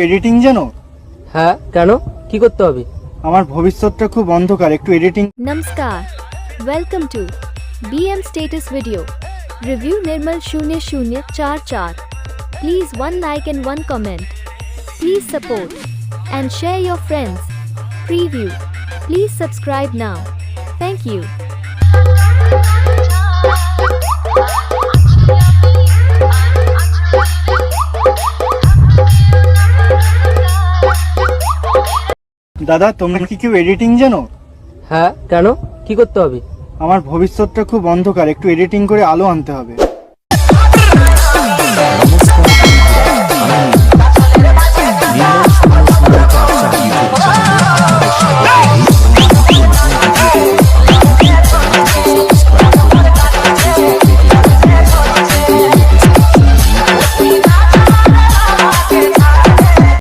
Editing জানো? হ্যাঁ, কেন? কি করতে হবে? আমার ভবিষ্যৎটা খুব অন্ধকার, একটু editing. Namaskar. Welcome to BM Status Video. Review Nirmal 0044. Please one like and one comment. Please support and share your friends. Preview. Please subscribe now. Thank you. দাদা, তোমরা কি কেউ এডিটিং জানো? হ্যাঁ, কেন? কি করতে হবে? আমার ভবিষ্যৎটা খুব অন্ধকার, একটু এডিটিং করে আলো আনতে হবে।